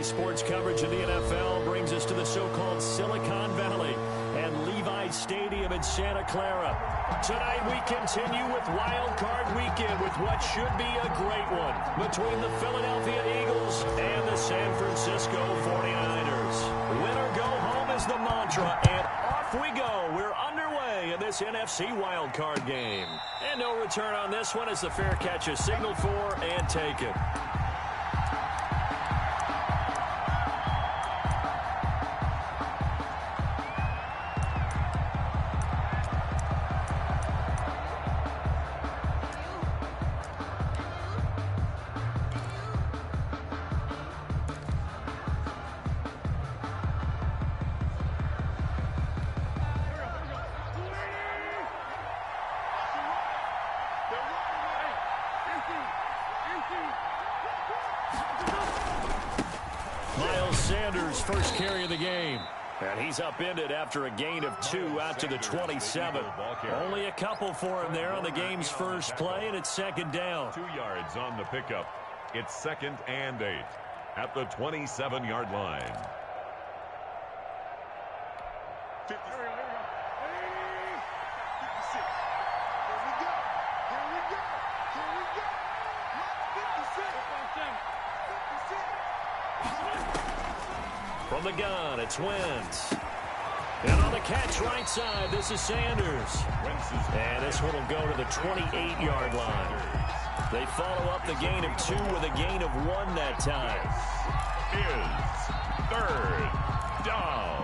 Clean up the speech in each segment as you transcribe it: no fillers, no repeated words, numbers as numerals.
Today's sports coverage of the NFL brings us to the so-called Silicon Valley and Levi's Stadium in Santa Clara. Tonight we continue with Wild Card Weekend with what should be a great one between the Philadelphia Eagles and the San Francisco 49ers. Win or go home is the mantra, and off we go. We're underway in this NFC Wild Card game. And no return on this one as the fair catch is signaled for and taken. First carry of the game. And he's upended after a gain of 2 out to the 27. Only a couple for him there on the game's first play, and it's second down. 2 yards on the pickup. It's 2nd and 8 at the 27-yard line. From the gun, it's Wentz. And on the catch right side, this is Sanders. And this one will go to the 28-yard line. They follow up the gain of 2 with a gain of 1 that time. Is 3rd down.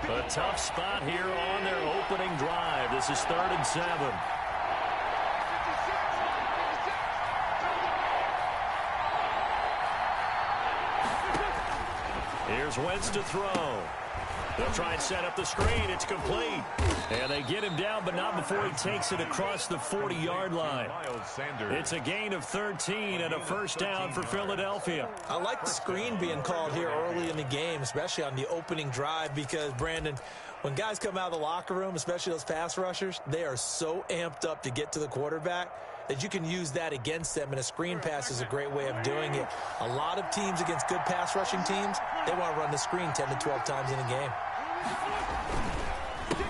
A tough spot here on their opening drive. This is 3rd and 7. Here's Wentz to throw. They'll try and set up the screen. It's complete. And they get him down, but not before he takes it across the 40-yard line. It's a gain of 13 and a first down for Philadelphia. I like the screen being called here early in the game, especially on the opening drive, because, Brandon, when guys come out of the locker room, especially those pass rushers, they are so amped up to get to the quarterback that you can use that against them, and a screen pass is a great way of doing it. A lot of teams against good pass rushing teams, they want to run the screen 10 to 12 times in a game.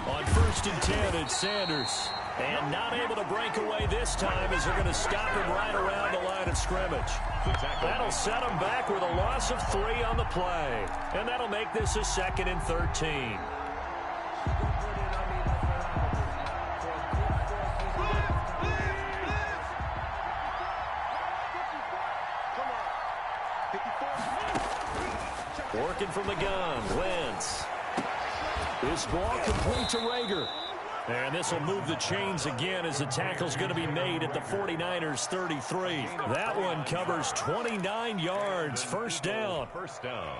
On 1st and 10, it's Sanders. And not able to break away this time as they're going to stop him right around the line of scrimmage. That'll set him back with a loss of 3 on the play. And that'll make this a 2nd and 13. Working from the gun, Wentz. This ball complete to Rager. And this will move the chains again as the tackle's going to be made at the 49ers 33. That one covers 29 yards. First down. First down.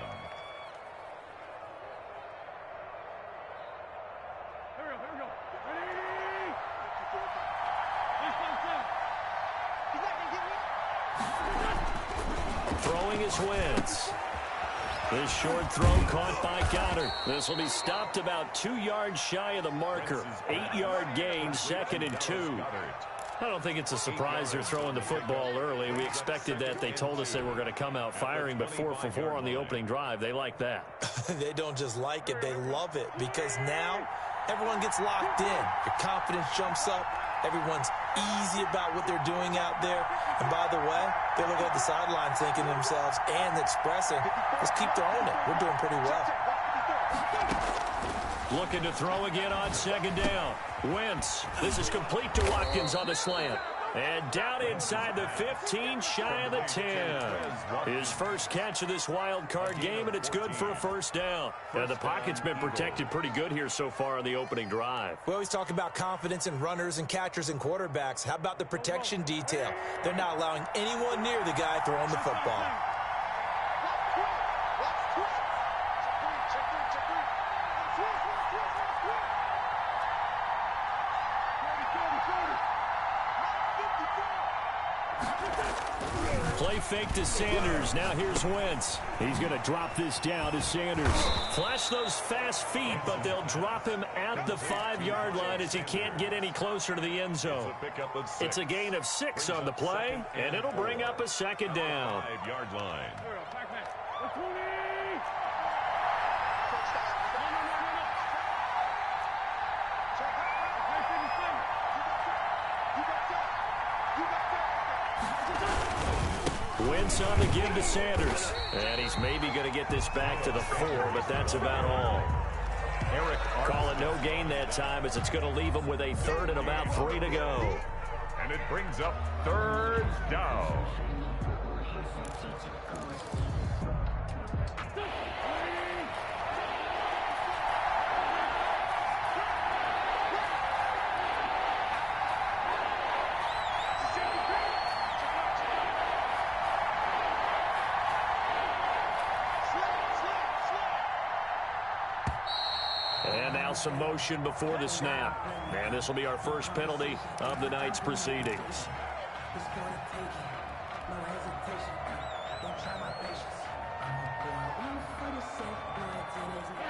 Throwing is Wentz. This short throw caught by Goddard. This will be stopped about 2 yards shy of the marker. 8-yard gain, 2nd and 2. I don't think it's a surprise they're throwing the football early. We expected that. They told us they were going to come out firing, but 4 for 4 on the opening drive. They like that. They don't just like it, they love it, because now everyone gets locked in. Your confidence jumps up. Everyone's easy about what they're doing out there. And by the way, they're looking at the sideline thinking to themselves and expressing, let's keep throwing it. We're doing pretty well. Looking to throw again on 2nd down. Wentz. This is complete to Watkins on the slant. And down inside the 15, shy of the 10. His first catch of this wild card game, and it's good for a first down. And the pocket's been protected pretty good here so far on the opening drive. We always talk about confidence in runners and catchers and quarterbacks. How about the protection detail? They're not allowing anyone near the guy throwing the football. Play fake to Sanders. Now here's Wentz. He's going to drop this down to Sanders. Flash those fast feet, but they'll drop him at the 5-yard line as he can't get any closer to the end zone. It's a gain of 6 on the play, and it'll bring up a second down. 5-yard line. Wentz on the give to Sanders. And he's maybe going to get this back to the 4, but that's about all. Eric calling no gain that time as it's going to leave him with a 3rd and about 3 to go. And it brings up 3rd down. Some motion before the snap. And this will be our first penalty of the night's proceedings.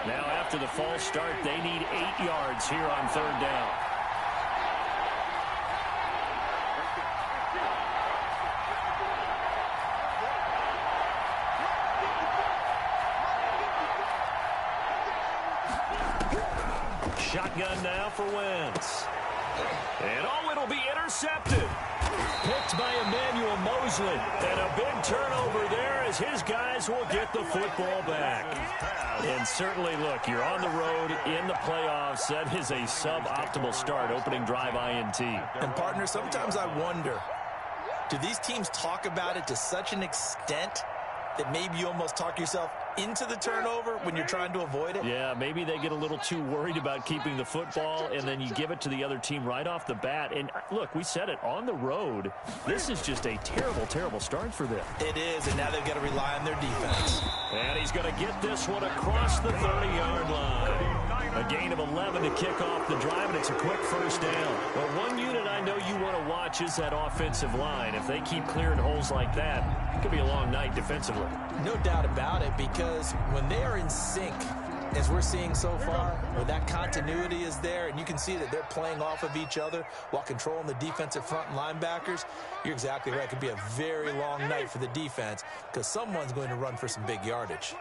Now after the false start, they need 8 yards here on 3rd down. Shotgun now for Wentz. And it'll be intercepted. Picked by Emmanuel Mosley. And a big turnover there as his guys will get the football back. And certainly, look, you're on the road in the playoffs. That is a suboptimal start, opening drive INT. And, partner, sometimes I wonder, do these teams talk about it to such an extent that maybe you almost talk yourself into the turnover when you're trying to avoid it? Yeah, maybe they get a little too worried about keeping the football, and then you give it to the other team right off the bat. And look, we said it, on the road, this is just a terrible, terrible start for them. It is, and now they've got to rely on their defense. And he's going to get this one across the 30-yard line. A gain of 11 to kick off the drive, and it's a quick first down. But one unit I know you want to watch is that offensive line. If they keep clearing holes like that, it could be a long night defensively. No doubt about it, because when they are in sync, as we're seeing so far, where that continuity is there, and you can see that they're playing off of each other while controlling the defensive front and linebackers, you're exactly right. It could be a very long night for the defense because someone's going to run for some big yardage.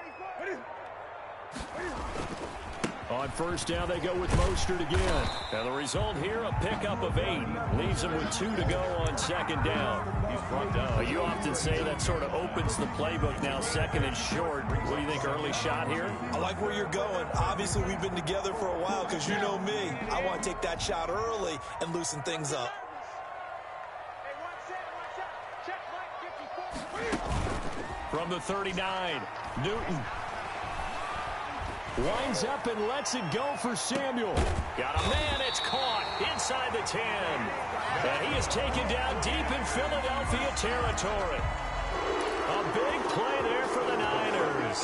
On first down, they go with Mostert again. And the result here, a pickup of 8. Leaves them with 2 to go on 2nd down. He's brought down. You often say that sort of opens the playbook now, 2nd and short. What do you think, early shot here? I like where you're going. Obviously, we've been together for a while because you know me. I want to take that shot early and loosen things up. From the 39, Newton. Winds up and lets it go for Samuel. Got a man, it's caught inside the 10. And he is taken down deep in Philadelphia territory. A big play there for the Niners.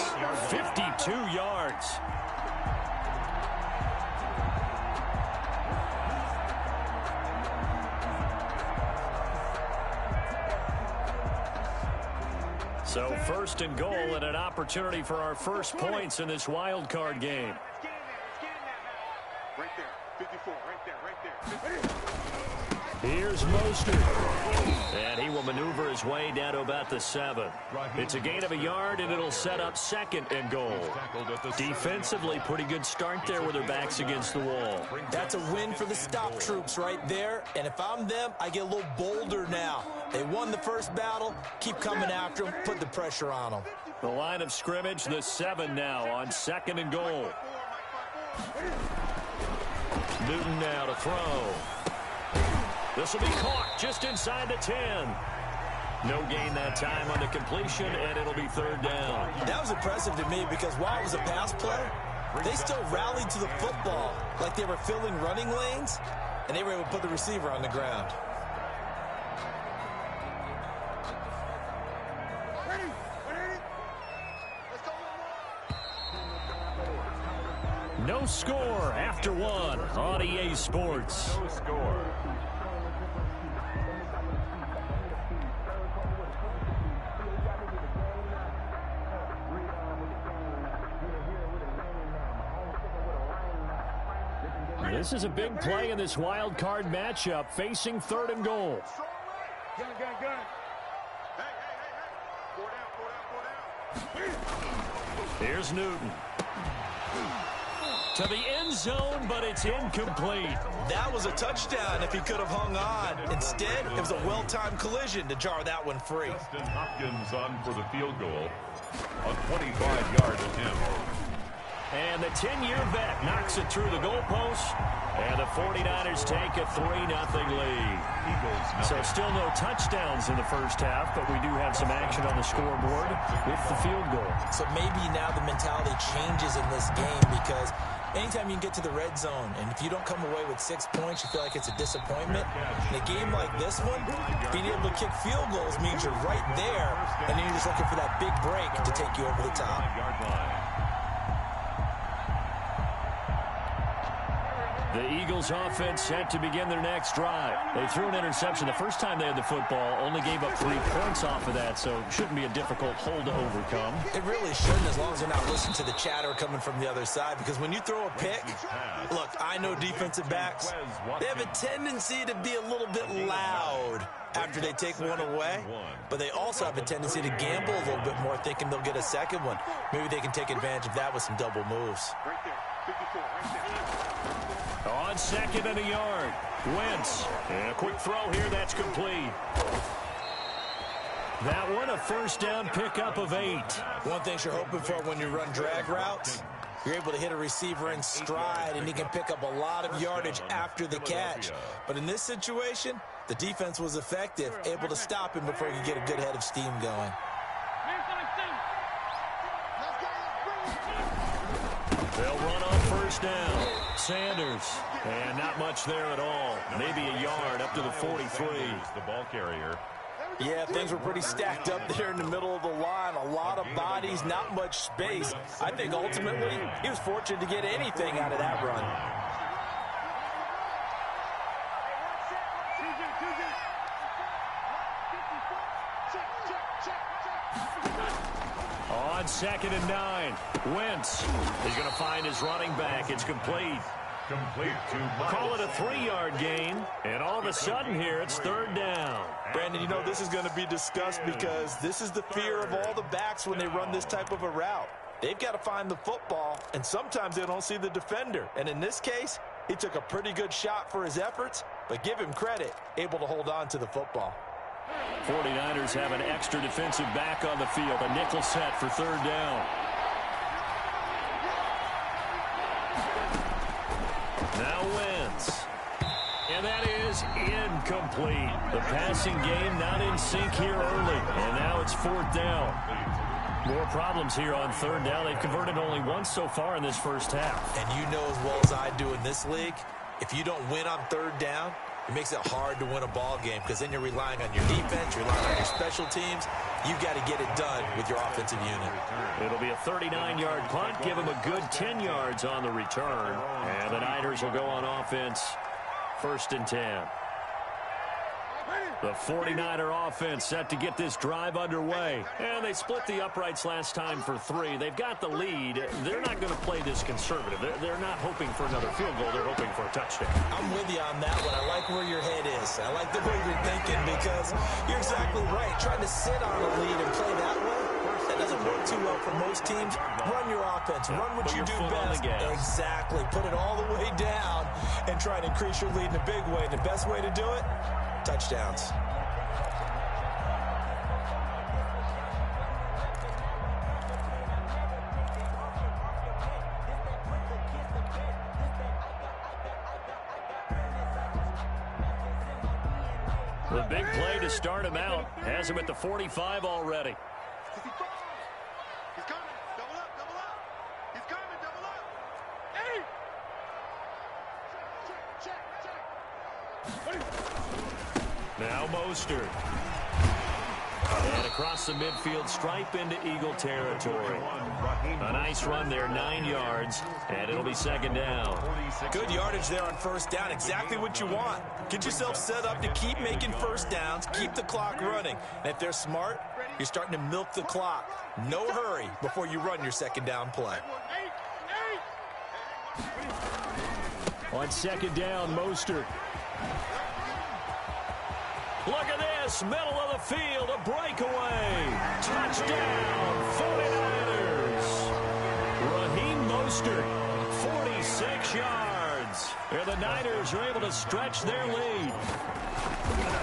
52 yards. So 1st and goal and an opportunity for our first points in this wild card game. Right there, 54, right there. Here's Mostert. And he will maneuver his way down to about the 7. It's a gain of a yard, and it'll set up 2nd and goal. Defensively, pretty good start there with their backs against the wall. That's a win for the stop troops right there. And if I'm them, I get a little bolder now. They won the first battle. Keep coming after them. Put the pressure on them. The line of scrimmage, the 7 now on 2nd and goal. Newton now to throw. This will be caught just inside the 10. No gain that time on the completion, and it'll be 3rd down. That was impressive to me because while it was a pass play, they still rallied to the football like they were filling running lanes, and they were able to put the receiver on the ground. No score after 1 on EA Sports. No score. This is a big play in this wild card matchup, facing 3rd and goal. Gun. Hey. Here's Newton. To the end zone, but it's incomplete. That was a touchdown if he could have hung on. Instead, it was a well-timed collision to jar that one free. Justin Hopkins on for the field goal. A 25-yard attempt. And the 10-year vet knocks it through the goalpost. And the 49ers take a 3-0 lead. So still no touchdowns in the first half, but we do have some action on the scoreboard with the field goal. So maybe now the mentality changes in this game, because anytime you can get to the red zone, and if you don't come away with 6 points, you feel like it's a disappointment. In a game like this one, being able to kick field goals means you're right there, and then you're just looking for that big break to take you over the top. The Eagles offense set to begin their next drive. They threw an interception the first time they had the football, only gave up 3 points off of that, so it shouldn't be a difficult hole to overcome. It really shouldn't, as long as they're not listening to the chatter coming from the other side, because when you throw a pick, look, I know defensive backs, they have a tendency to be a little bit loud after they take one away, but they also have a tendency to gamble a little bit more, thinking they'll get a second one. Maybe they can take advantage of that with some double moves. Right there. 54, right there. On 2nd and a yard, Wentz. And a quick throw here, that's complete. That one, a first down pickup of 8. One thing you're hoping for when you run drag routes, you're able to hit a receiver in stride, and he can pick up a lot of yardage after the catch. But in this situation, the defense was effective, able to stop him before he could get a good head of steam going. They'll run on first down. Sanders. And not much there at all. Maybe a yard up to the 43. The ball carrier. Yeah, things were pretty stacked up there in the middle of the line. A lot of bodies, not much space. I think ultimately he was fortunate to get anything out of that run. On 2nd and 9, Wentz is going to find his running back. It's complete. Complete to Call it a 3-yard gain, and all of a sudden here it's 3rd down. Brandon, you know this is going to be discussed because this is the fear of all the backs when they run this type of a route. They've got to find the football, and sometimes they don't see the defender. And in this case, he took a pretty good shot for his efforts, but give him credit, able to hold on to the football. 49ers have an extra defensive back on the field, a nickel set for 3rd down. Now Wentz. And that is incomplete. The passing game not in sync here early. And now it's 4th down. More problems here on 3rd down. They've converted only once so far in this first half. And you know as well as I do in this league, if you don't win on 3rd down, it makes it hard to win a ball game, because then you're relying on your defense, you're relying on your special teams. You've got to get it done with your offensive unit. It'll be a 39-yard punt. Give them a good 10 yards on the return. And the Niners will go on offense, 1st and 10. The 49er offense set to get this drive underway. And they split the uprights last time for 3. They've got the lead. They're not going to play this conservative. They're not hoping for another field goal. They're hoping for a touchdown. I'm with you on that one. I like where your head is. I like the way you're thinking, because you're exactly right. Trying to sit on a lead and play that way, that doesn't work too well for most teams. Run your offense. Run what you do best. Exactly. Put it all the way down and try and increase your lead in a big way. The best way to do it, touchdowns. The big play to start him out has him at the 45 already. 55. He's coming. Double up, double up. He's coming, double up. Hey! Check. Now Mostert. And across the midfield stripe into Eagle territory. A nice run there, 9 yards, and it'll be 2nd down. Good yardage there on 1st down, exactly what you want. Get yourself set up to keep making 1st downs, keep the clock running. And if they're smart, you're starting to milk the clock. No hurry before you run your 2nd down play. On second down, Mostert. Look at this, middle of the field, a breakaway. Touchdown, 49ers. Raheem Mostert, 46 yards. And the Niners are able to stretch their lead.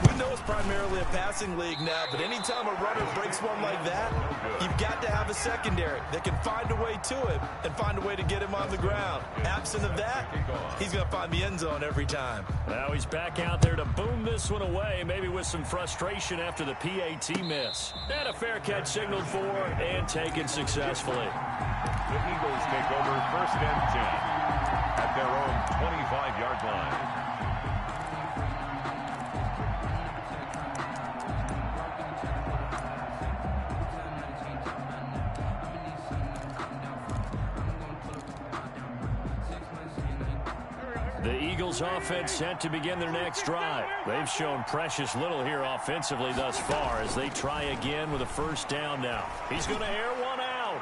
We know it's primarily a passing league now, but anytime a runner breaks one like that, you've got to have a secondary that can find a way to him and find a way to get him on the ground. Absent of that, he's going to find the end zone every time. Now he's back out there to boom this one away, maybe with some frustration after the PAT miss. And a fair catch signaled for and taken successfully. The Eagles take over 1st and 10 at their own 25-yard line. The Eagles offense set to begin their next drive. They've shown precious little here offensively thus far as they try again with a 1st down now. He's going to air one out.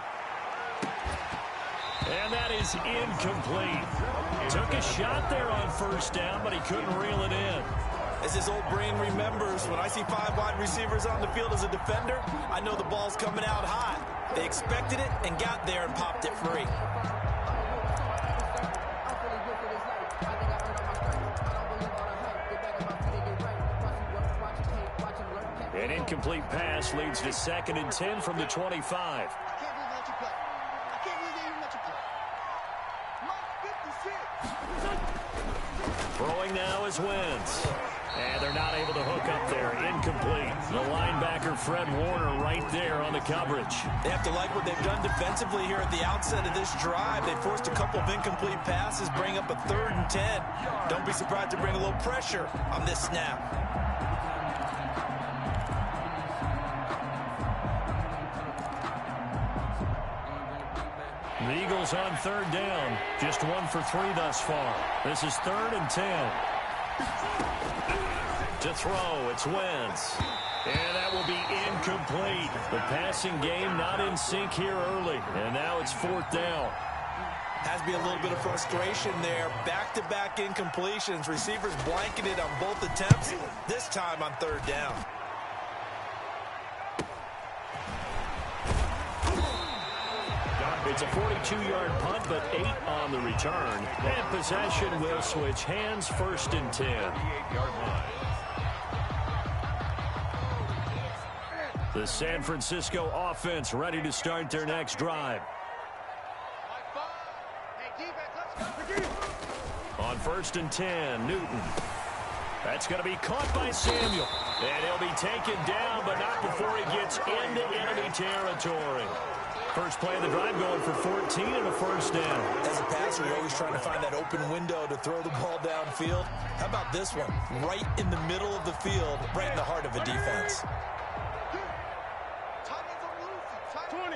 And that is incomplete. Took a shot there on 1st down, but he couldn't reel it in. As his old brain remembers, when I see 5 wide receivers on the field as a defender, I know the ball's coming out hot. They expected it and got there and popped it free. An incomplete pass leads to 2nd and 10 from the 25. Throwing now is Wentz. And they're not able to hook up there. Incomplete. The linebacker, Fred Warner, right there on the coverage. They have to like what they've done defensively here at the outset of this drive. They forced a couple of incomplete passes, bring up a 3rd and 10. Don't be surprised to bring a little pressure on this snap. The Eagles on 3rd down. Just 1 for 3 thus far. This is 3rd and 10. To throw, it's Wentz. And that will be incomplete. The passing game not in sync here early. And now it's 4th down. Has to be a little bit of frustration there. Back-to-back incompletions. Receivers blanketed on both attempts. This time on 3rd down. It's a 42-yard punt, but 8 on the return. And possession will switch hands, 1st and 10. 38-yard line. The San Francisco offense ready to start their next drive. On 1st and 10, Newton. That's going to be caught by Samuel. And he'll be taken down, but not before he gets into enemy territory. First play of the drive going for 14 and a 1st down. As a passer, you're always trying to find that open window to throw the ball downfield. How about this one? Right in the middle of the field, right in the heart of a defense. 20.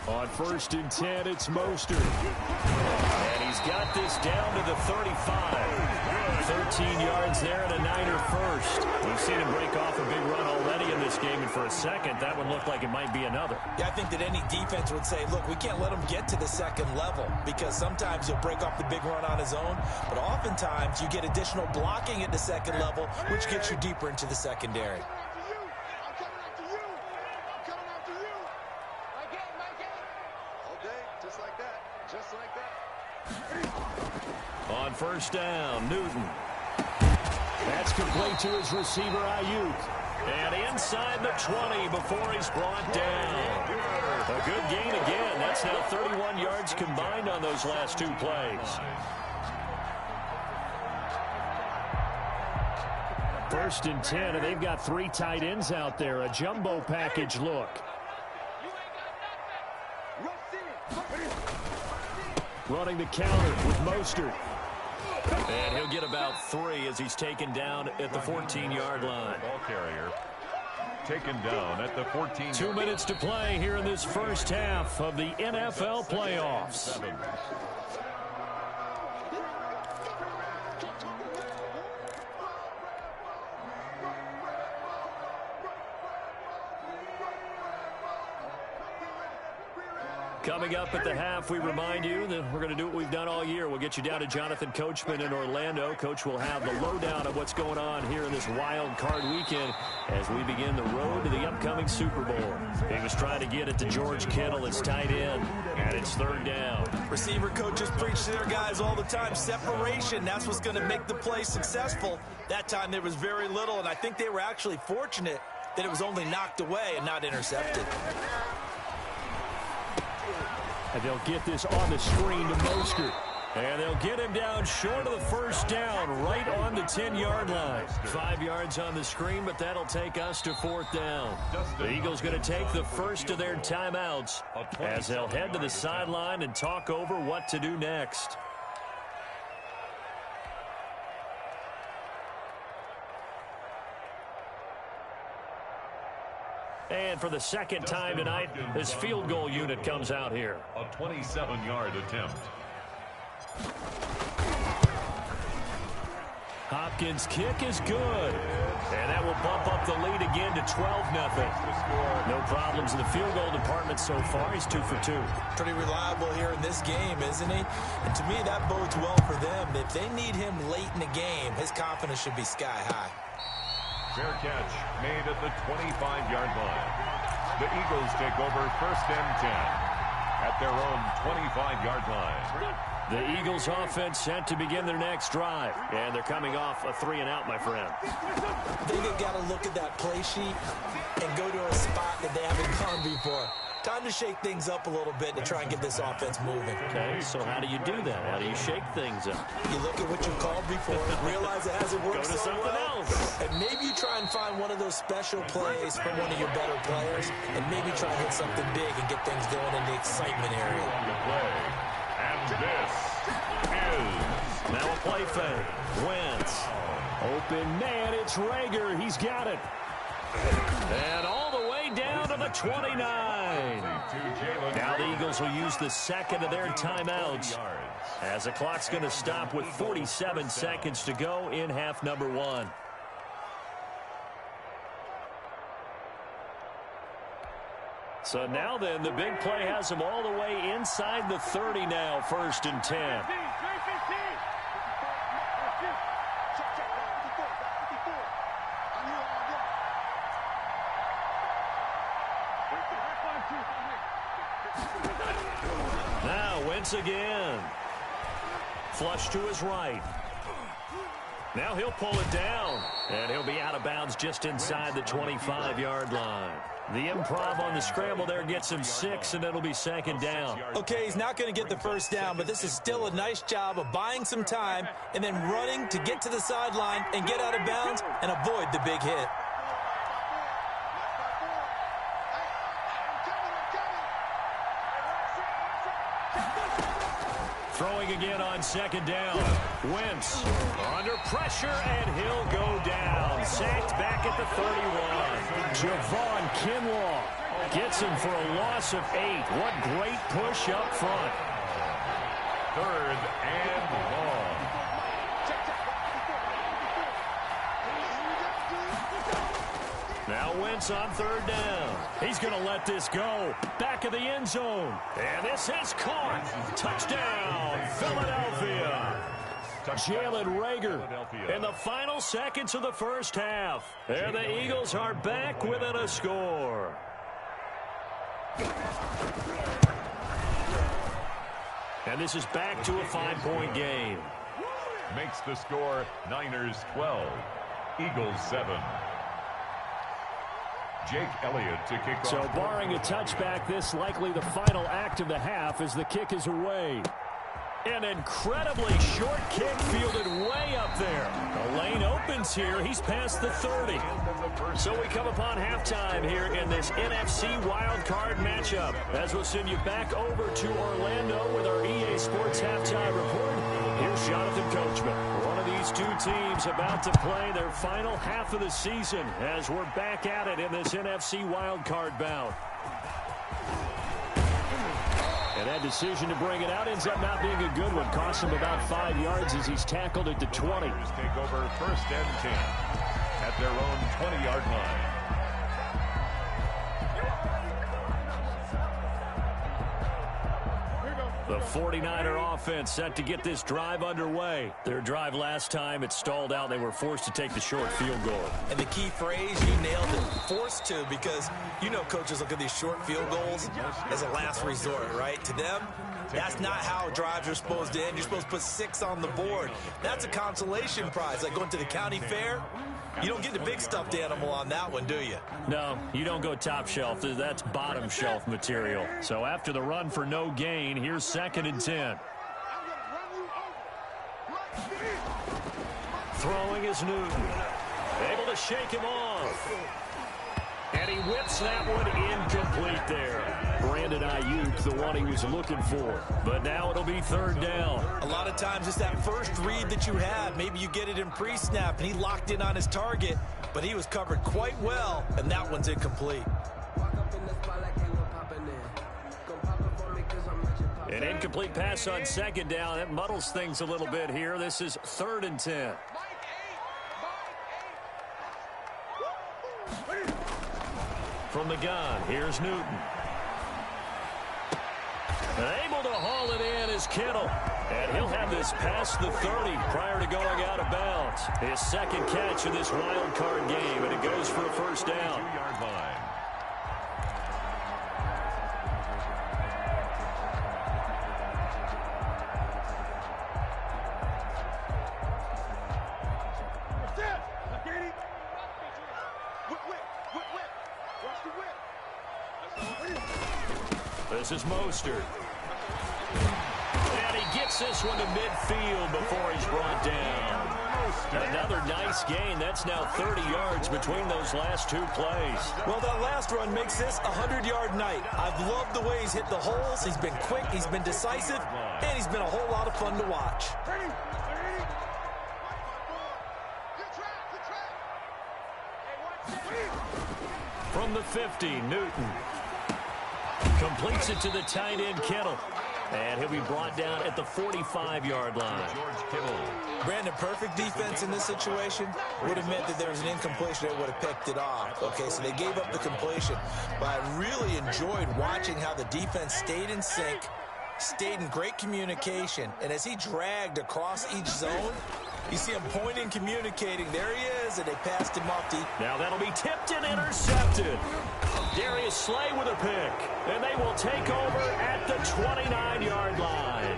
On 1st and 10, it's Mostert. And he's got this down to the 35. 13 yards there and a Niner first. We've seen him break off a big run already in this game, and for a second, that would look like it might be another. Yeah, I think that any defense would say, look, we can't let him get to the 2nd level because sometimes he'll break off the big run on his own, but oftentimes you get additional blocking at the 2nd level, which gets you deeper into the secondary. On 1st down, Newton. That's complete to his receiver, Ayuk. And inside the 20 before he's brought down. A good gain again. That's now 31 yards combined on those last 2 plays. 1st and 10, and they've got 3 tight ends out there. A jumbo package look. Running the counter with Mostert. And he'll get about 3 as he's taken down at the 14-yard line. Ball carrier taken down at the 14. 2 minutes to play here in this first half of the NFL playoffs. 7. Coming up at the half, we remind you that we're going to do what we've done all year. We'll get you down to Jonathan Coachman in Orlando. Coach will have the lowdown of what's going on here in this wild card weekend as we begin the road to the upcoming Super Bowl. He was trying to get it to George Kittle. It's tight end, and it's third down. Receiver coaches preach to their guys all the time. Separation, that's what's going to make the play successful. That time there was very little, and I think they were actually fortunate that it was only knocked away and not intercepted. And they'll get this on the screen to Mostert. And they'll get him down short of the first down, right on the 10-yard line. 5 yards on the screen, but that'll take us to fourth down. The Eagles going to take the first of their timeouts as they'll head to the sideline and talk over what to do next. And for the second time tonight, this field goal unit comes out here. A 27-yard attempt. Hopkins' kick is good. And that will bump up the lead again to 12-0. No problems in the field goal department so far. He's 2 for 2. Pretty reliable here in this game, isn't he? And to me, that bodes well for them. If they need him late in the game, his confidence should be sky high. Fair catch made at the 25-yard line. The Eagles take over first and 10 at their own 25-yard line. The Eagles offense set to begin their next drive. And they're coming off a 3-and-out, my friend. I think they've got to look at that play sheet and go to a spot that they haven't gone before. Time to shake things up a little bit to try and get this offense moving. Okay, so how do you do that? How do you shake things up? You look at what you've called before, realize it hasn't worked Go to so something well, else. and maybe you try and find one of those special plays from one of your better players, and maybe try and hit something big and get things going in the excitement area. The play. And this is now a play fake. Wentz. Open man, it's Rager. He's got it. And all the way down to the 29. Now the Eagles will use the second of their timeouts as the clock's going to stop with 47 seconds to go in half number 1. So now then, the big play has them all the way inside the 30 now, first and 10. Now Wentz again. Flush to his right. Now he'll pull it down. And he'll be out of bounds just inside the 25-yard line. The improv on the scramble there gets him 6, and it'll be second down. Okay, he's not going to get the first down, but this is still a nice job of buying some time and then running to get to the sideline and get out of bounds and avoid the big hit. Throwing again on second down. Wentz under pressure, and he'll go down. Sacked back at the 31. Javon Kinlaw gets him for a loss of 8. What great push up front. third and long. Now Wentz on third down. He's going to let this go. Back of the end zone. And this is caught. Touchdown, Philadelphia. Jalen Rager in the final seconds of the first half. And the Eagles are back within a score. And this is back to a 5-point game. Makes the score Niners 12, Eagles 7. Jake Elliott to kick off. So barring a touchback, this likely the final act of the half as the kick is away. An incredibly short kick fielded way up there. The lane opens here. He's past the 30. So we come upon halftime here in this NFC wildcard matchup. As we'll send you back over to Orlando with our EA Sports halftime report. Here's Jonathan Coachman. One of these two teams about to play their final half of the season as we're back at it in this NFC wildcard bout. And that decision to bring it out ends up not being a good one. Cost him about 5 yards as he's tackled at the 20. Take over first and 10 at their own 20-yard line. The 49er offense set to get this drive underway. Their drive last time, it stalled out. They were forced to take the short field goal. And the key phrase, you nailed it, forced to, because you know coaches look at these short field goals as a last resort, right? To them, that's not how drives are supposed to end. You're supposed to put 6 on the board. That's a consolation prize, like going to the county fair. You don't get the big stuffed animal on that one, do you? No, you don't go top shelf. That's bottom shelf material. So after the run for no gain, here's 2nd and 10. Throwing is Newton. Able to shake him off. And he whips that one incomplete there. Brandon Ayuk, the one he was looking for. But now it'll be 3rd down. A lot of times it's that first read that you have. Maybe you get it in pre-snap, and he locked in on his target, but he was covered quite well, and that one's incomplete. An incomplete pass on 2nd down. That muddles things a little bit here. This is 3rd and 10. From the gun, here's Newton. Able to haul it in is Kittle. And he'll have this past the 30 prior to going out of bounds. His 2nd catch of this wild card game, and it goes for a 1st down. 2-yard line. This is Mostert. And he gets this one to midfield before he's brought down. Another nice gain. That's now 30 yards between those last 2 plays. Well, that last run makes this a 100-yard night. I've loved the way he's hit the holes. He's been quick, he's been decisive, and he's been a whole lot of fun to watch. From the 50, Newton completes it to the tight end, Kittle. And he'll be brought down at the 45-yard line. George Kittle. Brandon, perfect defense in this situation would have meant that there was an incompletion that would have picked it off. Okay, so they gave up the completion. But I really enjoyed watching how the defense stayed in sync, stayed in great communication. And as he dragged across each zone, you see him pointing, communicating. There he is, and they passed him off deep. Now that'll be tipped and intercepted. Darius Slay with a pick. And they will take over at the 29-yard line.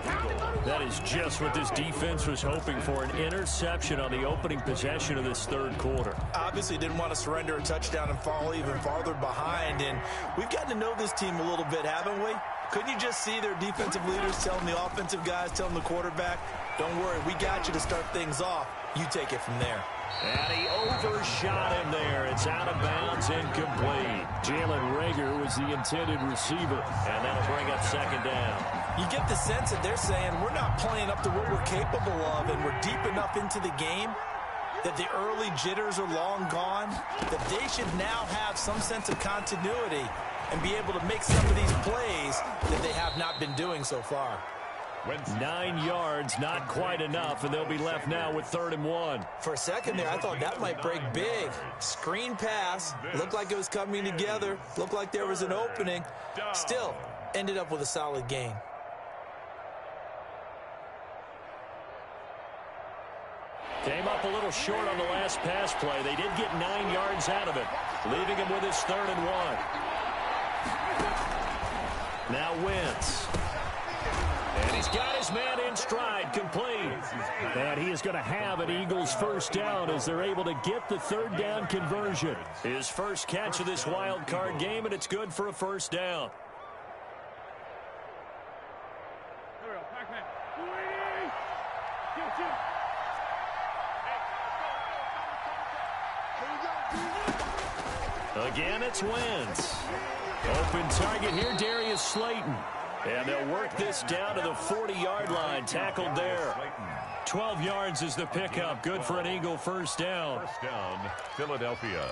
That is just what this defense was hoping for, an interception on the opening possession of this 3rd quarter. Obviously didn't want to surrender a touchdown and fall even farther behind. And we've gotten to know this team a little bit, haven't we? Couldn't you just see their defensive leaders telling the offensive guys, telling the quarterback, don't worry, we got you to start things off. You take it from there. And he overshot him there. It's out of bounds, incomplete. Jalen Reagor was the intended receiver, and that'll bring up 2nd down. You get the sense that they're saying we're not playing up to what we're capable of, and we're deep enough into the game that the early jitters are long gone, that they should now have some sense of continuity and be able to make some of these plays that they have not been doing so far. 9 yards, not quite enough, and they'll be left now with 3rd and 1. For a second there, I thought that might break big. Screen pass, looked like it was coming together, looked like there was an opening. Still, ended up with a solid gain. Came up a little short on the last pass play. They did get 9 yards out of it, leaving him with his 3rd and 1. Now Wentz. And he's got his man in stride, complete. And he is going to have an Eagles 1st down as they're able to get the 3rd down conversion. His first catch of this wild card game, and it's good for a 1st down. Again, it's Wentz. Open target here, Darius Slayton. And they'll work this down to the 40-yard line, tackled there. 12 yards is the pickup. Good for an Eagle 1st down. 1st down, Philadelphia.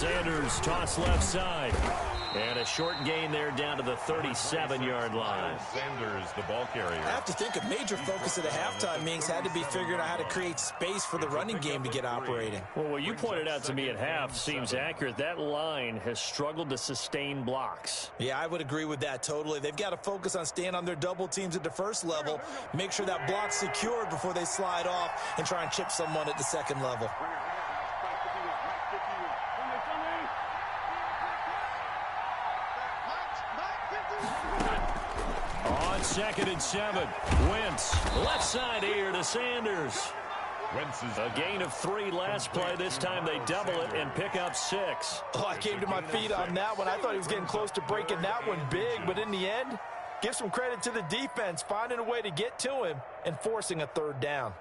Sanders toss left side. And a short gain there down to the 37-yard line. Sanders, the ball carrier. I have to think a major focus at the halftime meetings had to be figuring out how to create space for the running game to get operating. Well, what you pointed out to me at half seems accurate. That line has struggled to sustain blocks. Yeah, I would agree with that totally. They've got to focus on staying on their double teams at the first level, make sure that block's secured before they slide off and try and chip someone at the second level. On 2nd and 7, Wentz, left side here to Sanders. Wentz is A gain of 3 last play. This time they double it and pick up 6. Oh, I came to my feet on that one. I thought he was getting close to breaking that one big, but in the end, give some credit to the defense, finding a way to get to him and forcing a 3rd down.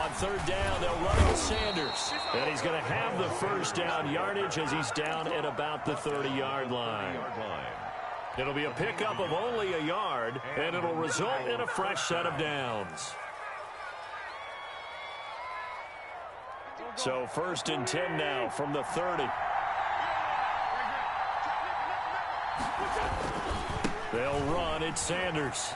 On 3rd down, they'll run with Sanders. And he's going to have the first down yardage as he's down at about the 30-yard line. It'll be a pickup of only a yard, and it'll result in a fresh set of downs. So 1st and 10 now from the 30. They'll run at Sanders.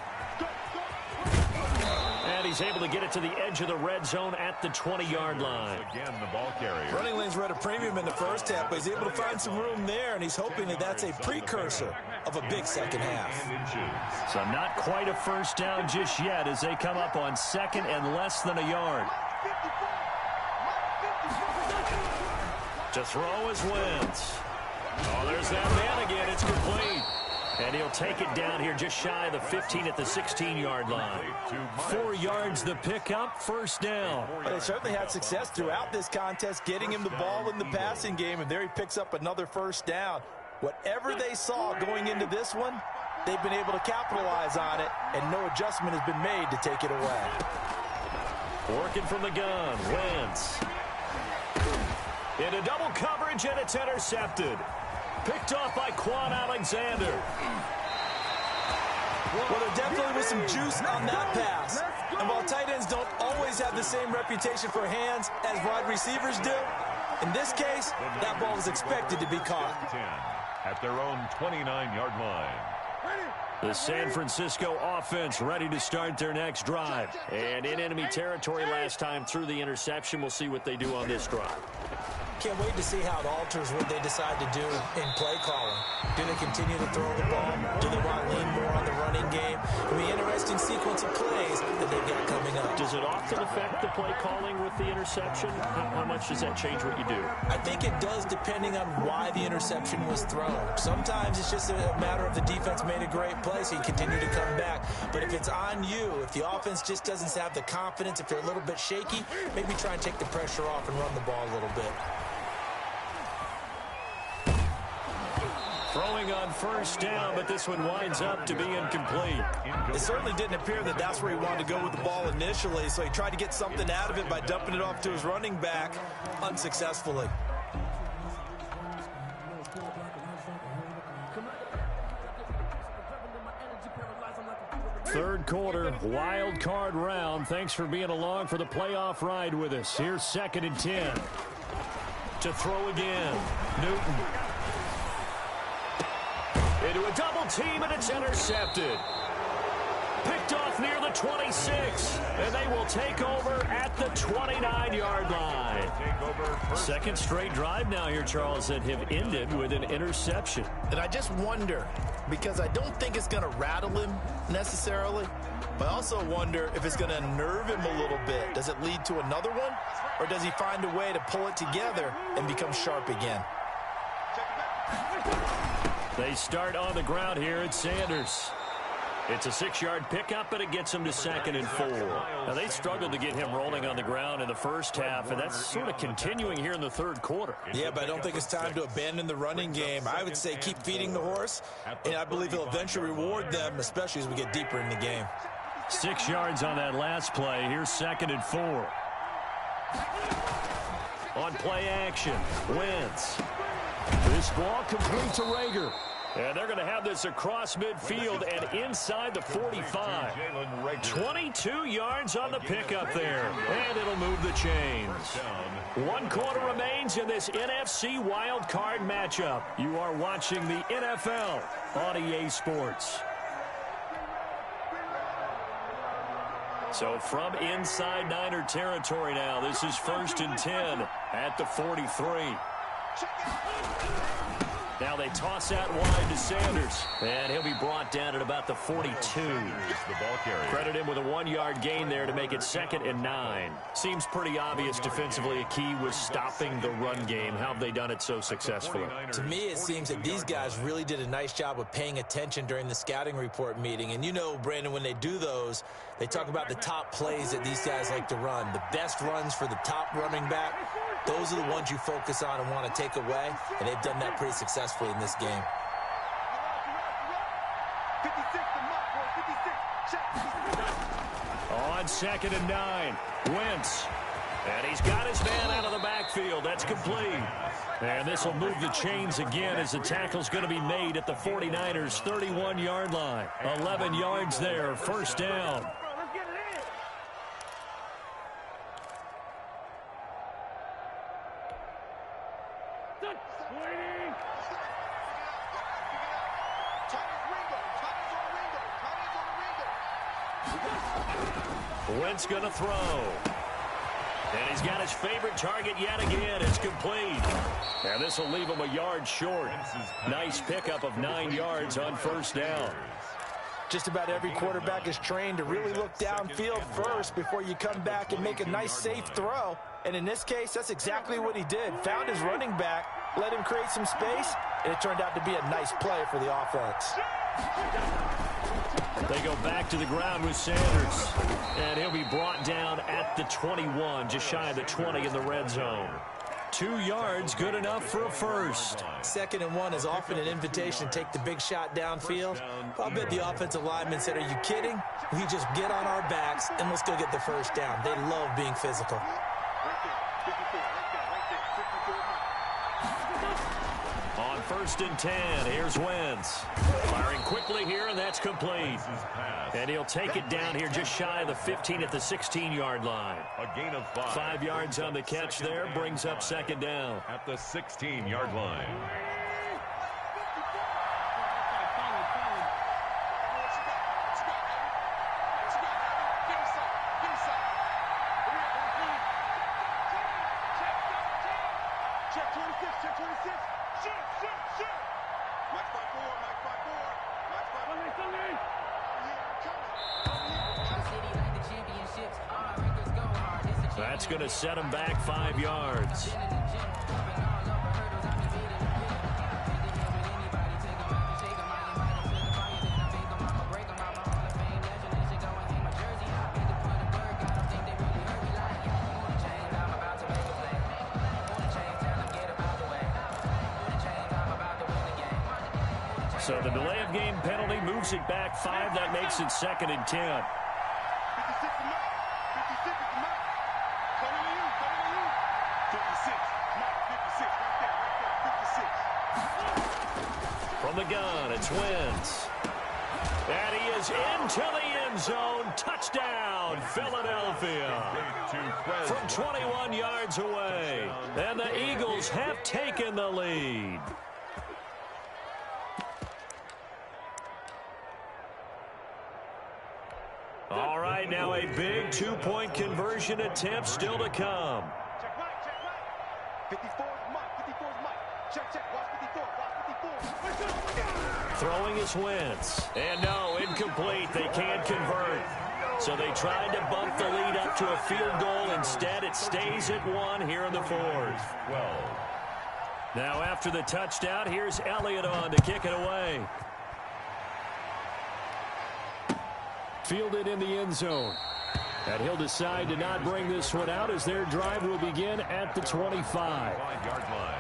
And he's able to get it to the edge of the red zone at the 20-yard line. again the ball carrier. Running lanes were at a premium in the first half, but he's able to find some room there, and he's hoping that that's a precursor of a big second half. So not quite a first down just yet as they come up on 2nd and less than a yard. To throw is Wentz. Oh, there's that man again. It's complete. And he'll take it down here just shy of the 15 at the 16-yard line. 4 yards the pickup, first down. But they certainly had success throughout this contest, getting him the ball in the passing game, and there he picks up another first down. Whatever they saw going into this one, they've been able to capitalize on it, and no adjustment has been made to take it away. Working from the gun, Wentz. Into double coverage, and it's intercepted. Picked off by Quan Alexander. Well, there definitely was some juice on that pass. And while tight ends don't always have the same reputation for hands as wide receivers do, in this case, that ball was expected to be caught. At their own 29-yard line. The San Francisco offense ready to start their next drive. And in enemy territory last time through the interception. We'll see what they do on this drive. Can't wait to see how it alters what they decide to do in play calling. Do they continue to throw the ball? Do they want to lean more on the running game? It'll be an interesting sequence of plays that they've got coming up. Does it often affect the play calling with the interception? How much does that change what you do? I think it does, depending on why the interception was thrown. Sometimes it's just a matter of the defense made a great play, so you continue to come back. But if it's on you, if the offense just doesn't have the confidence, if they're a little bit shaky, maybe try and take the pressure off and run the ball a little bit. Throwing on first down, but this one winds up to be incomplete. It certainly didn't appear that that's where he wanted to go with the ball initially, so he tried to get something out of it by dumping it off to his running back unsuccessfully. Third quarter, wild card round. Thanks for being along for the playoff ride with us. Here's 2nd and 10. To throw again, Newton. Into a double team, and it's intercepted. Picked off near the 26, and they will take over at the 29-yard line. Second straight drive now here, Charles, that have ended with an interception. And I just wonder, because I don't think it's going to rattle him necessarily, but I also wonder if it's going to unnerve him a little bit. Does it lead to another one, or does he find a way to pull it together and become sharp again? They start on the ground here at Sanders. It's a 6-yard pickup, but it gets him to 2nd and 4. Now, they struggled to get him rolling on the ground in the first half, and that's sort of continuing here in the third quarter. Yeah, but I don't think it's time to abandon the running game. I would say keep feeding the horse, and I believe he'll eventually reward them, especially as we get deeper in the game. 6 yards on that last play. Here's 2nd and 4. On play action, Wentz. This ball complete to Rager. And they're going to have this across midfield and inside the 45. 22 yards on the pickup there. And it'll move the chains. 1 quarter remains in this NFC wild card matchup. You are watching the NFL on EA Sports. So from inside Niner territory now, this is 1st and 10 at the 43. Now they toss out wide to Sanders. And he'll be brought down at about the 42. Credit him with a 1-yard gain there to make it 2nd and 9. Seems pretty obvious defensively a key was stopping the run game. How have they done it so successfully? To me, it seems that these guys really did a nice job of paying attention during the scouting report meeting. And you know, Brandon, when they do those, they talk about the top plays that these guys like to run. The best runs for the top running back. Those are the ones you focus on and want to take away, and they've done that pretty successfully in this game. On 2nd and 9, Wentz. And he's got his man out of the backfield. That's complete. And this will move the chains again as the tackle's going to be made at the 49ers' 31-yard line. 11 yards there, 1st down. Wentz going to throw. And he's got his favorite target yet again. It's complete. And this will leave him a yard short. Nice pickup of 9 yards on 1st down. Just about every quarterback is trained to really look downfield first before you come back and make a nice, safe throw. And in this case, that's exactly what he did. Found his running back, let him create some space, and it turned out to be a nice play for the offense. They go back to the ground with Sanders. And he'll be brought down at the 21, just shy of the 20 in the red zone. 2 yards, good enough for a first. 2nd and 1 is often an invitation to take the big shot downfield. I'll bet the offensive lineman said, are you kidding? We just get on our backs and let's go get the first down. They love being physical. On 1st and 10, here's Wentz. Firing quickly here, and that's complete. And he'll take it down here just shy of the 15 at the 16-yard line. A gain of 5. 5 yards on the catch there, brings up 2nd down. At the 16-yard line. Check 26, check 26. Shit. Mike 5-4, Mike 5-4. Mike 5-4. That's going to set him back 5 yards. So the delay of game penalty moves it back 5. That makes it 2nd and 10. 56 is Mike. 56 is Mike. Coming to you. 56. Mike, 56. Right there. 56. From the gun, it's Wentz. And he is into the end zone. Touchdown, Philadelphia. From 21 yards away. And the Eagles have taken the lead. All right, now a big 2-point conversion attempt still to come. Check Mike. 54 is Mike. 54 is Mike. Check. Watch 54. Throwing is Wentz. And no, incomplete. They can't convert. So they tried to bump the lead up to a field goal. Instead, it stays at 1 here in the 4th. Now after the touchdown, here's Elliott on to kick it away. Fielded in the end zone. And he'll decide to not bring this one out as their drive will begin at the 25. 5-yard line.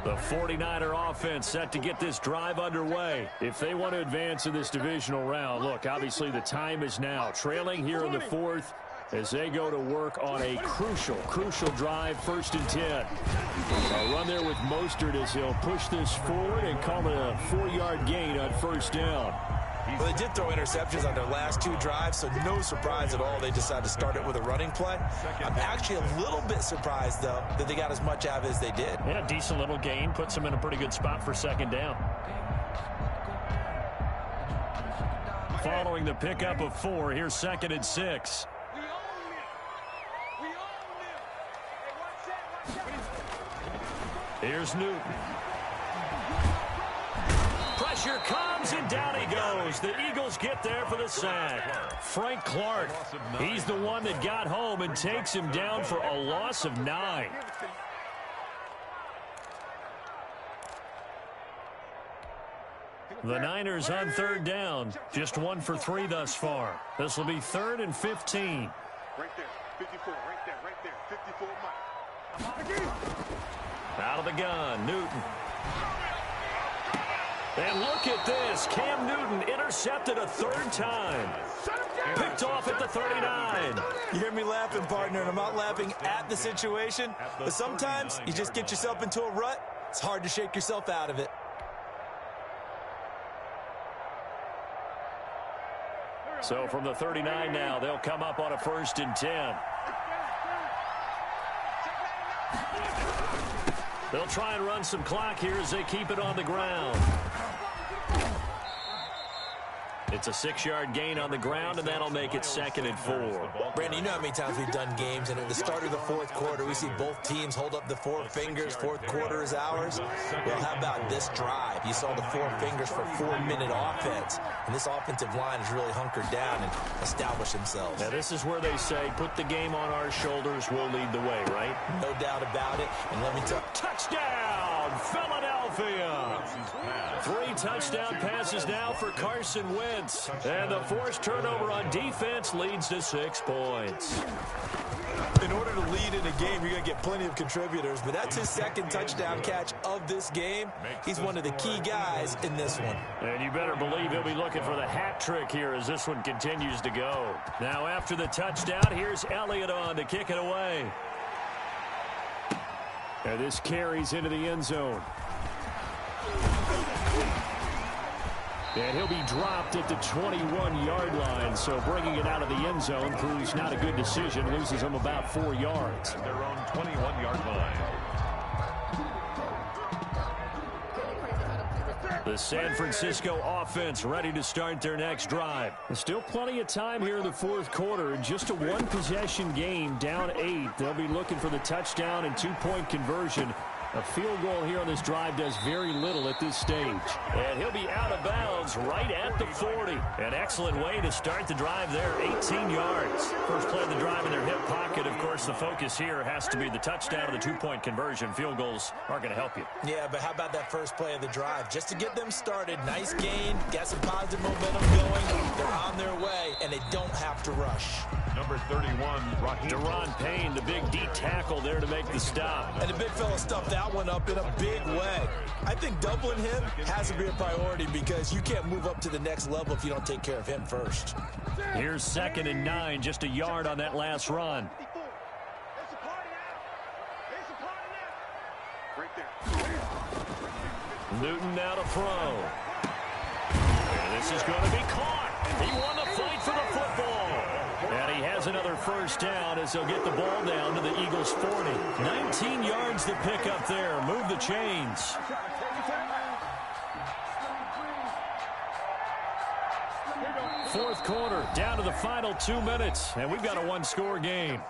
The 49er offense set to get this drive underway. If they want to advance in this divisional round, look, obviously the time is now. Trailing here in the fourth as they go to work on a crucial drive, 1st and 10. A run there with Mostert as he'll push this forward and call it a 4-yard gain on 1st down. Well, they did throw interceptions on their last 2 drives, so no surprise at all they decided to start it with a running play. I'm actually a little bit surprised, though, that they got as much out of it as they did. Yeah, decent little gain. Puts them in a pretty good spot for 2nd down. Following the pickup of 4, here's 2nd and 6. Here's Newton. Pressure comes, and down he goes. The Eagles get there for the sack. Frank Clark, he's the one that got home and takes him down for a loss of 9. The Niners on 3rd down. Just 1 for 3 thus far. This will be 3rd and 15. Right there, 54, right there, 54 Mike. Out of the gun, Newton. And look at this. Cam Newton intercepted a 3rd time. Picked off at the 39. You hear me laughing, partner, and I'm not laughing at the situation. But sometimes you just get yourself into a rut. It's hard to shake yourself out of it. So from the 39 now, they'll come up on a 1st and 10. They'll try and run some clock here as they keep it on the ground. It's a 6-yard gain on the ground, and that'll make it 2nd and 4. Brandon, you know how many times we've done games, and at the start of the 4th quarter, we see both teams hold up the 4 fingers. 4th quarter is ours. Well, how about this drive? You saw the 4 fingers for 4-minute offense, and this offensive line has really hunkered down and established themselves. Now, this is where they say, put the game on our shoulders, we'll lead the way, right? No doubt about it, and let me tell you. Touchdown, Philadelphia! 3 touchdown passes now for Carson Wentz. And the forced turnover on defense leads to 6 points. In order to lead in a game, you're going to get plenty of contributors, but that's his 2nd touchdown catch of this game. He's one of the key guys in this one. And you better believe he'll be looking for the hat trick here as this one continues to go. Now after the touchdown, here's Elliott on to kick it away. And this carries into the end zone. And he'll be dropped at the 21-yard line, so bringing it out of the end zone proves not a good decision. Loses them about 4 yards. At their own 21-yard line. The San Francisco offense ready to start their next drive. There's still plenty of time here in the 4th quarter. Just a 1-possession game, down 8. They'll be looking for the touchdown and 2-point conversion. A field goal here on this drive does very little at this stage. And he'll be out of bounds right at the 40. An excellent way to start the drive there, 18 yards. First play of the drive in their hip pocket. Of course, the focus here has to be the touchdown and the 2-point conversion. Field goals aren't going to help you. Yeah, but how about that first play of the drive? Just to get them started, nice gain, got some positive momentum going. They're on their way, and they don't have to rush. Number 31, Daron Payne, the big D tackle there to make the stop. And the big fella stuffed that one up in a big way. I think doubling him has to be a priority because you can't move up to the next level if you don't take care of him first. Here's 2nd and 9, just a yard on that last run. Newton now to throw. And this is going to be caught. He won the fight for the football. And he has another first down as he'll get the ball down to the Eagles' 40. 19 yards to pick up there. Move the chains. Fourth quarter, down to the final 2 minutes. And we've got a 1-score game.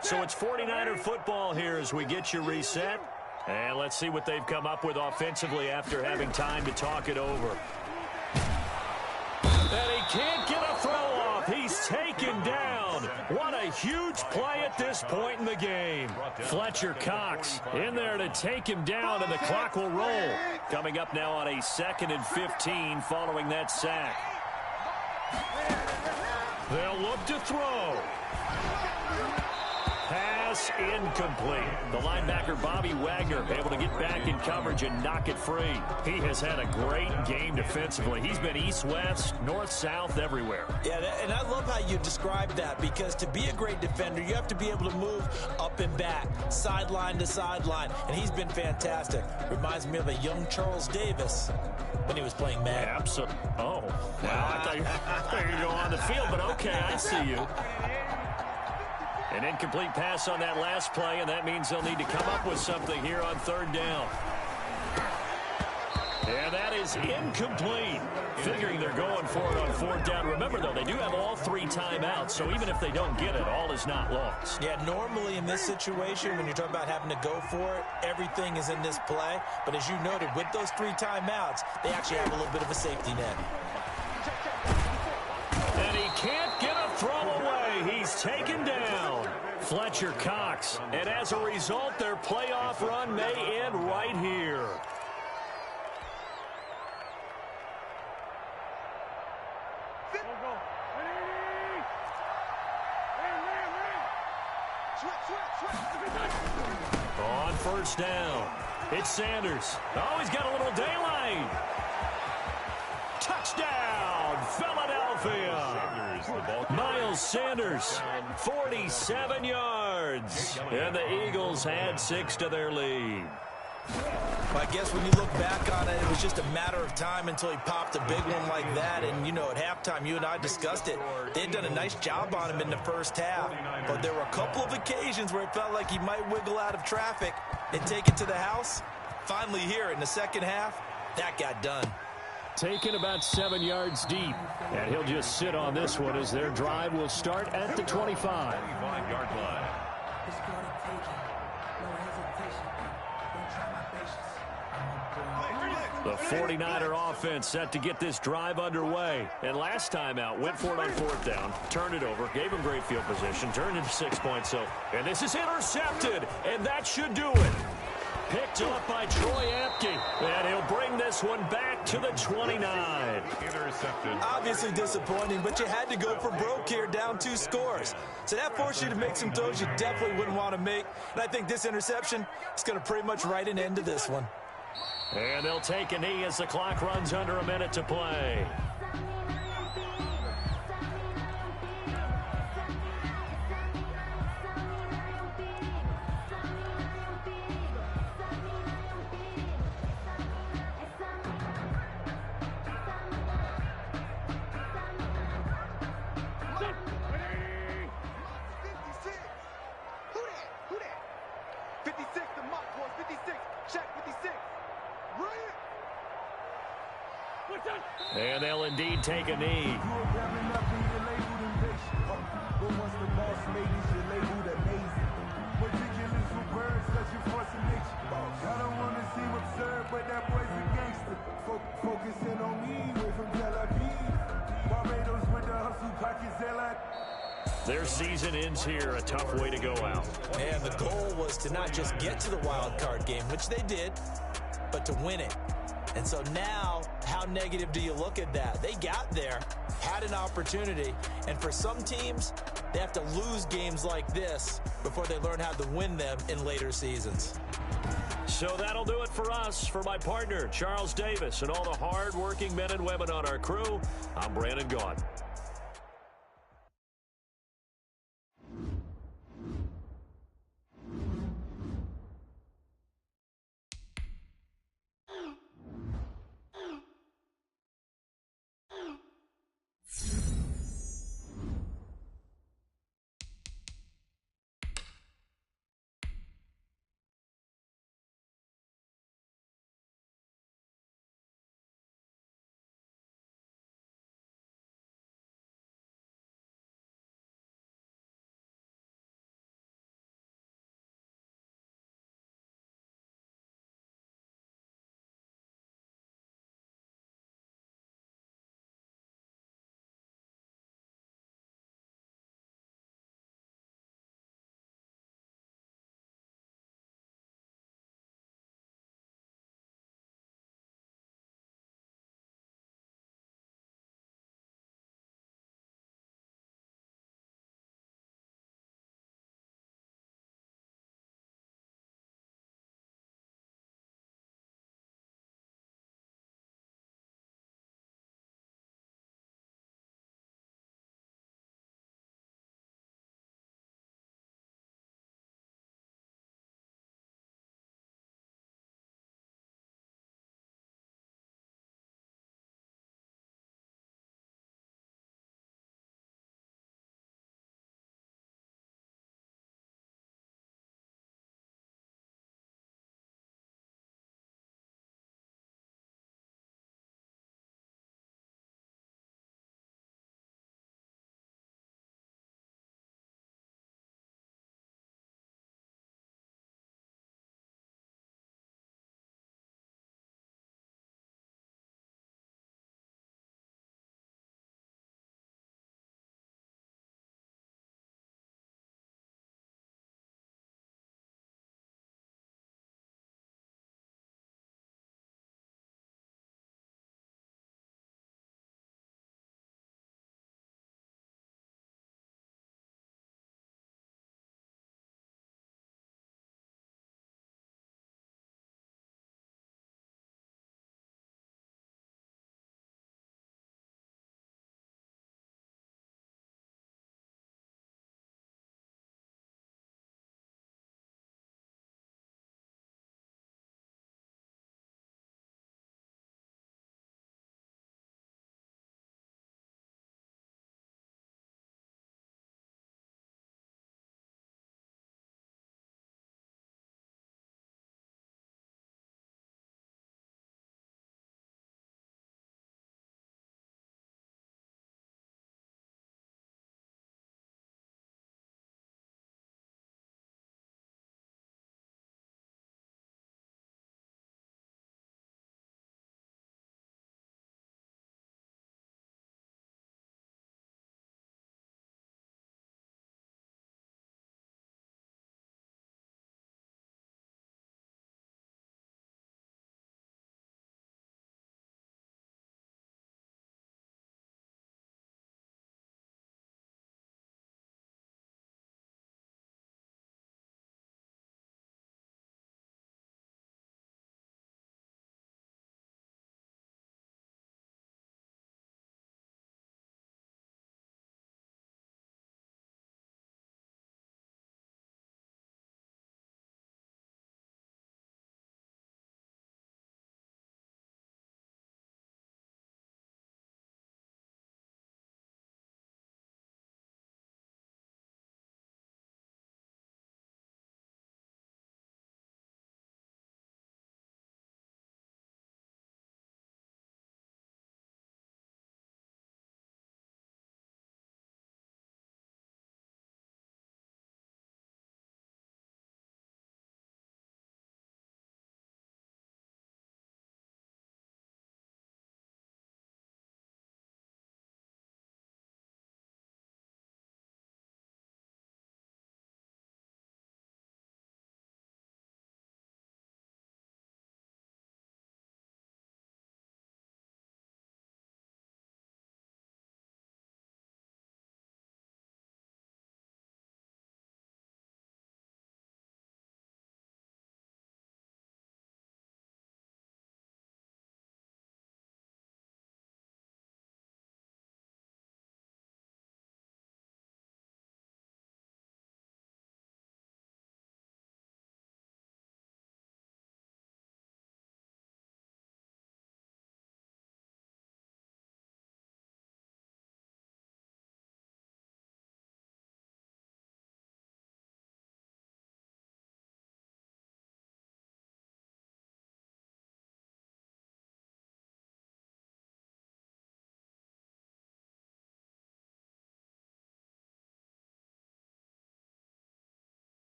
So it's 49er football here as we get you reset. And let's see what they've come up with offensively after having time to talk it over. And he can't get a throw off. He's taken down. What a huge play at this point in the game. Fletcher Cox in there to take him down, and the clock will roll. Coming up now on a 2nd and 15 following that sack. They'll look to throw. Pass incomplete. The linebacker, Bobby Wagner, able to get back in coverage and knock it free. He has had a great game defensively. He's been east-west, north-south, everywhere. Yeah, and I love how you describe that, because to be a great defender, you have to be able to move up and back, sideline to sideline, and he's been fantastic. Reminds me of a young Charles Davis when he was playing Madden. Absolutely. Oh, well, I thought you were going to go on the field, but okay, I see you. An incomplete pass on that last play, and that means they'll need to come up with something here on third down. And that is incomplete. Figuring they're going for it on fourth down. Remember, though, they do have all 3 timeouts, so even if they don't get it, all is not lost. Yeah, normally in this situation, when you're talking about having to go for it, everything is in this play. But as you noted, with those 3 timeouts, they actually have a little bit of a safety net. And he can't get a throw away. He's taken down. Fletcher Cox. And as a result, their playoff run may end right here. On first down, it's Sanders. Oh, he's got a little daylight. Touchdown, Philadelphia. Miles Sanders, 47 yards. And the Eagles add 6 to their lead. Well, I guess when you look back on it, it was just a matter of time until he popped a big one like that. And, you know, at halftime, you and I discussed it. They had done a nice job on him in the first half. But there were a couple of occasions where it felt like he might wiggle out of traffic and take it to the house. Finally here in the second half, that got done. Taken about 7 yards deep. And he'll just sit on this one as their drive will start at the 25. 25-yard line. The 49er offense set to get this drive underway. And last time out, went for it on fourth down, turned it over, gave him great field position, turned into 6 points. And this is intercepted, and that should do it. Picked up by Troy Apke, and he'll bring this one back to the 29. Intercepted. Obviously disappointing, but you had to go for broke here, down 2 scores. So that forced you to make some throws you definitely wouldn't want to make. And I think this interception is going to pretty much write an end to this one. And they'll take a knee as the clock runs under a minute to play. And they'll indeed take a knee. Their season ends here, a tough way to go out. And the goal was to not just get to the wild card game, which they did, but to win it. And so now, how negative do you look at that? They got there, had an opportunity, and for some teams, they have to lose games like this before they learn how to win them in later seasons. So that'll do it for us. For my partner, Charles Davis, and all the hard-working men and women on our crew, I'm Brandon Gaudin.